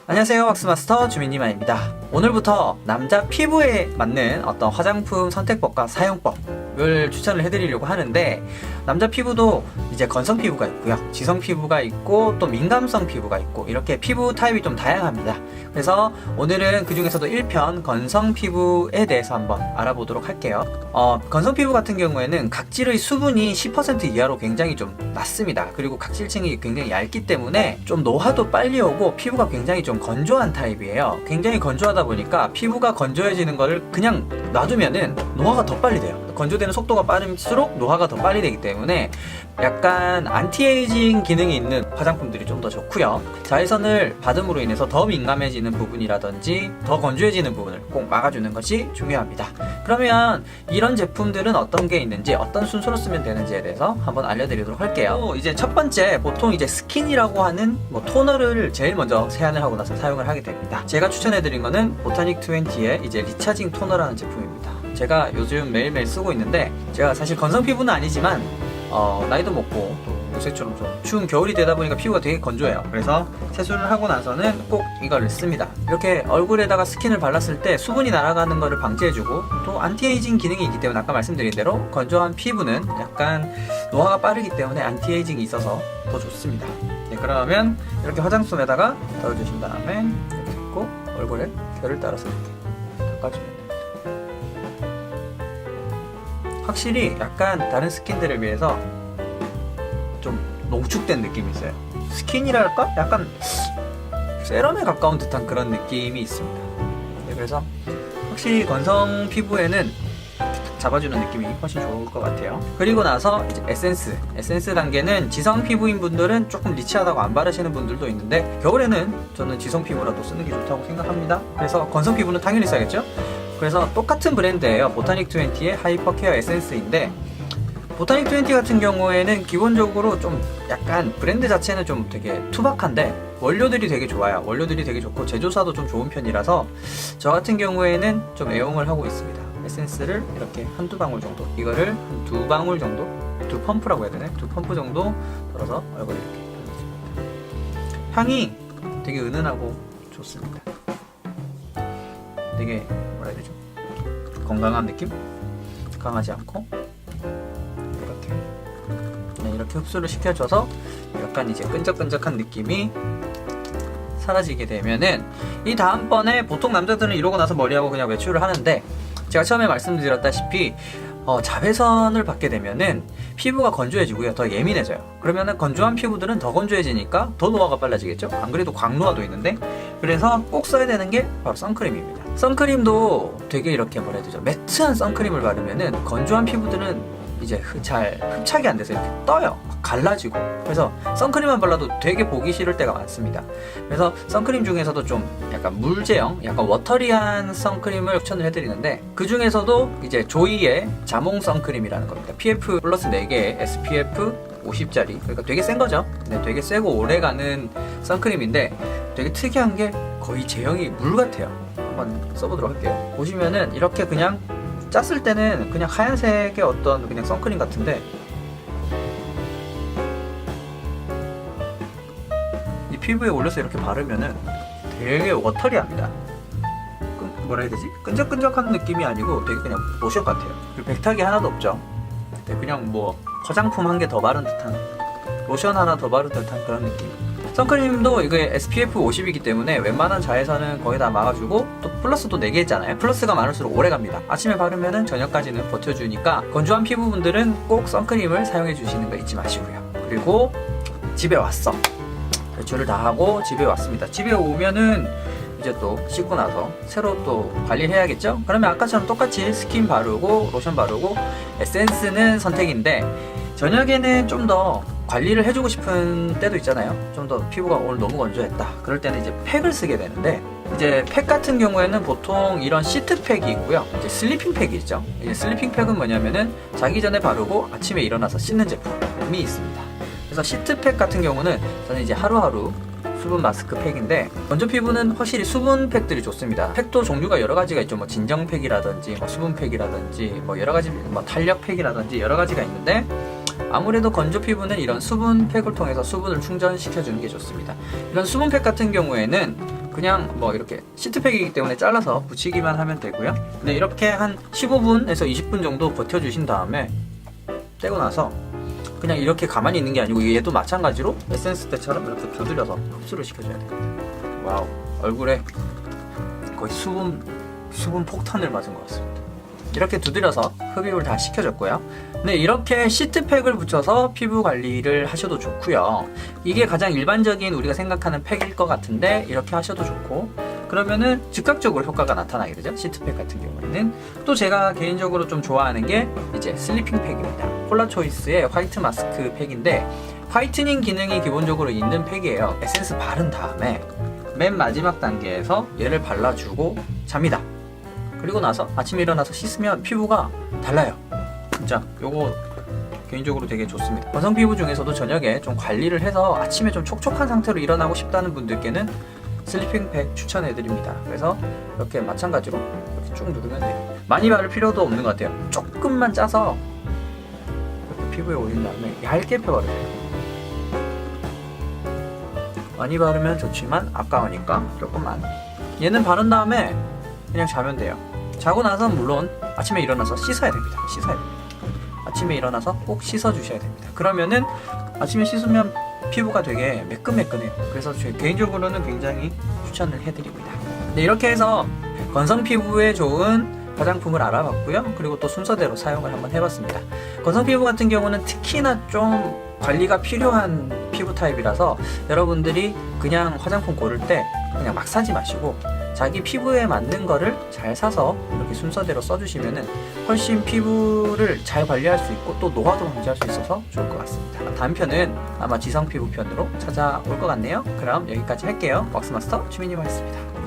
안녕하세요, 왁스마스터 주민이만입니다. 오늘부터 남자 피부에 맞는 어떤 화장품 선택법과 사용법을 추천을 해드리려고 하는데, 남자 피부도 이제 건성 피부가 있고요, 지성 피부가 있고 또 민감성 피부가 있고, 이렇게 피부 타입이 좀 다양합니다. 그래서 오늘은 그 중에서도 1편 건성 피부에 대해서 한번 알아보도록 할게요. 건성 피부 같은 경우에는 각질의 수분이 10% 이하로 굉장히 좀 낮습니다. 그리고 각질층이 굉장히 얇기 때문에 좀 노화도 빨리 오고 피부가 굉장히 좀 건조한 타입이에요. 굉장히 건조하다 보니까 피부가 건조해지는 거를 그냥 놔두면은 노화가 더 빨리 돼요. 건조되는 속도가 빠를수록 노화가 더 빨리 되기 때문에 약간 안티에이징 기능이 있는 화장품들이 좀 더 좋고요. 자외선을 받음으로 인해서 더 민감해지는 부분이라든지 더 건조해지는 부분을 꼭 막아주는 것이 중요합니다. 그러면 이런 제품들은 어떤 게 있는지, 어떤 순서로 쓰면 되는지에 대해서 한번 알려드리도록 할게요. 이제 첫 번째, 보통 이제 스킨이라고 하는 토너를 제일 먼저 세안을 하고 나서 사용을 하게 됩니다. 제가 추천해드린 거는 보타닉20의 이제 리차징 토너라는 제품입니다. 제가 요즘 매일매일 쓰고 있는데, 제가 사실 건성 피부는 아니지만 나이도 먹고 또 요새처럼 좀 추운 겨울이 되다 보니까 피부가 되게 건조해요. 그래서 세수를 하고 나서는 꼭 이거를 씁니다. 이렇게 얼굴에다가 스킨을 발랐을 때 수분이 날아가는 거를 방지해주고, 또 안티에이징 기능이 있기 때문에 아까 말씀드린 대로 건조한 피부는 약간 노화가 빠르기 때문에 안티에이징이 있어서 더 좋습니다. 네, 그러면 이렇게 화장솜에다가 덜어주신 다음에 이렇게 꼭 얼굴에 결을 따라서 이렇게 닦아주면 돼요. 확실히 약간 다른 스킨들에 비해서 좀 농축된 느낌이 있어요. 스킨이랄까? 약간 세럼에 가까운 듯한 그런 느낌이 있습니다. 네, 그래서 확실히 건성 피부에는 잡아주는 느낌이 훨씬 좋을 것 같아요. 그리고 나서 이제 에센스 단계는 지성 피부인 분들은 조금 리치하다고 안 바르시는 분들도 있는데, 겨울에는 저는 지성 피부라도 쓰는 게 좋다고 생각합니다. 그래서 건성 피부는 당연히 써야겠죠? 그래서 똑같은 브랜드예요. 보타닉20의 하이퍼 케어 에센스인데, 보타닉20 같은 경우에는 기본적으로 좀 약간 브랜드 자체는 좀 되게 투박한데 원료들이 되게 좋아요. 원료들이 되게 좋고 제조사도 좀 좋은 편이라서 저 같은 경우에는 좀 애용을 하고 있습니다. 에센스를 이렇게 한두 방울 정도, 이거를 한 두 방울 정도, 두 펌프라고 해야 되나? 두 펌프 정도 덜어서 얼굴에 이렇게 발라줍니다. 향이 되게 은은하고 좋습니다. 되게 뭐라 해야 되죠? 건강한 느낌? 강하지 않고 이렇게 흡수를 시켜줘서 약간 이제 끈적끈적한 느낌이 사라지게 되면은, 이 다음번에 보통 남자들은 이러고 나서 머리하고 그냥 외출을 하는데, 제가 처음에 말씀드렸다시피 자외선을 받게 되면은 피부가 건조해지고요, 더 예민해져요. 그러면은 건조한 피부들은 더 건조해지니까 더 노화가 빨라지겠죠? 안 그래도 광노화도 있는데, 그래서 꼭 써야 되는 게 바로 선크림입니다. 선크림도 되게 이렇게 뭐라 해야 되죠? 매트한 선크림을 바르면은 건조한 피부들은 이제 잘 흡착이 안 돼서 이렇게 떠요. 갈라지고. 그래서 선크림만 발라도 되게 보기 싫을 때가 많습니다. 그래서 선크림 중에서도 좀 약간 물제형, 약간 워터리한 선크림을 추천을 해드리는데, 그 중에서도 이제 조이의 자몽 선크림이라는 겁니다. PF 플러스 4개의 SPF 50짜리. 그러니까 되게 센 거죠. 네, 되게 세고 오래가는 선크림인데, 되게 특이한 게 거의 제형이 물 같아요. 한번 써보도록 할게요. 보시면은 이렇게 그냥 짰을 때는 그냥 하얀색의 어떤 그냥 선크림 같은데, 이 피부에 올려서 이렇게 바르면은 되게 워터리합니다. 뭐라 해야 되지? 끈적끈적한 느낌이 아니고 되게 그냥 로션 같아요. 그리고 백탁이 하나도 없죠. 그냥 뭐 화장품 한 개 더 바른 듯한, 로션 하나 더 바른 듯한 그런 느낌. 선크림도 이게 SPF 50이기 때문에 웬만한 자외선은 거의 다 막아주고, 또 플러스도 4개 있잖아요. 플러스가 많을수록 오래 갑니다. 아침에 바르면은 저녁까지는 버텨주니까 건조한 피부분들은 꼭 선크림을 사용해 주시는 거 잊지 마시고요. 그리고 집에 왔어. 외출을 다 하고 집에 왔습니다. 집에 오면은 이제 또 씻고 나서 새로 또 관리를 해야겠죠? 그러면 아까처럼 똑같이 스킨 바르고 로션 바르고 에센스는 선택인데, 저녁에는 좀 더 관리를 해주고 싶은 때도 있잖아요. 좀 더 피부가 오늘 너무 건조했다. 그럴 때는 이제 팩을 쓰게 되는데, 이제 팩 같은 경우에는 보통 이런 시트팩이 있고요, 이제 슬리핑 팩이 있죠. 이제 슬리핑 팩은 뭐냐면은 자기 전에 바르고 아침에 일어나서 씻는 제품이 있습니다. 그래서 시트팩 같은 경우는 저는 이제 하루하루 수분 마스크 팩인데, 건조 피부는 확실히 수분 팩들이 좋습니다. 팩도 종류가 여러 가지가 있죠. 뭐 진정 팩이라든지 뭐 수분 팩이라든지 뭐 여러 가지, 뭐 탄력 팩이라든지 여러 가지가 있는데, 아무래도 건조 피부는 이런 수분 팩을 통해서 수분을 충전시켜주는 게 좋습니다. 이런 수분 팩 같은 경우에는 그냥 뭐 이렇게 시트팩이기 때문에 잘라서 붙이기만 하면 되고요. 네, 이렇게 한 15분에서 20분 정도 버텨주신 다음에 떼고 나서 그냥 이렇게 가만히 있는 게 아니고 얘도 마찬가지로 에센스 때처럼 이렇게 두드려서 흡수를 시켜줘야 돼요. 와우, 얼굴에 거의 수분 폭탄을 맞은 것 같습니다. 이렇게 두드려서 흡입을 다 시켜줬고요. 네, 이렇게 시트팩을 붙여서 피부 관리를 하셔도 좋고요. 이게 가장 일반적인 우리가 생각하는 팩일 것 같은데 이렇게 하셔도 좋고, 그러면은 즉각적으로 효과가 나타나게 되죠. 시트팩 같은 경우에는. 또 제가 개인적으로 좀 좋아하는 게 이제 슬리핑 팩입니다. 폴라초이스의 화이트 마스크 팩인데 화이트닝 기능이 기본적으로 있는 팩이에요. 에센스 바른 다음에 맨 마지막 단계에서 얘를 발라주고 잡니다. 그리고 나서 아침에 일어나서 씻으면 피부가 달라요. 진짜 요거 개인적으로 되게 좋습니다. 여성 피부 중에서도 저녁에 좀 관리를 해서 아침에 좀 촉촉한 상태로 일어나고 싶다는 분들께는 슬리핑 팩 추천해드립니다. 그래서 이렇게 마찬가지로 이렇게 쭉 누르면 돼요. 많이 바를 필요도 없는 것 같아요. 조금만 짜서 이렇게 피부에 올린 다음에 얇게 펴바르세요. 많이 바르면 좋지만 아까우니까 조금만. 얘는 바른 다음에 그냥 자면 돼요. 자고 나서 물론 아침에 일어나서 씻어야 됩니다. 아침에 일어나서 꼭 씻어 주셔야 됩니다. 그러면은 아침에 씻으면 피부가 되게 매끈매끈해요. 그래서 개인적으로는 굉장히 추천을 해드립니다. 네, 이렇게 해서 건성 피부에 좋은 화장품을 알아봤고요. 그리고 또 순서대로 사용을 한번 해봤습니다. 건성 피부 같은 경우는 특히나 좀 관리가 필요한 피부 타입이라서 여러분들이 그냥 화장품 고를 때 그냥 막 사지 마시고 자기 피부에 맞는 거를 잘 사서 이렇게 순서대로 써주시면은 훨씬 피부를 잘 관리할 수 있고 또 노화도 방지할 수 있어서 좋을 것 같습니다. 다음 편은 아마 지성 피부 편으로 찾아올 것 같네요. 그럼 여기까지 할게요. 왁스마스터 주민이었습니다.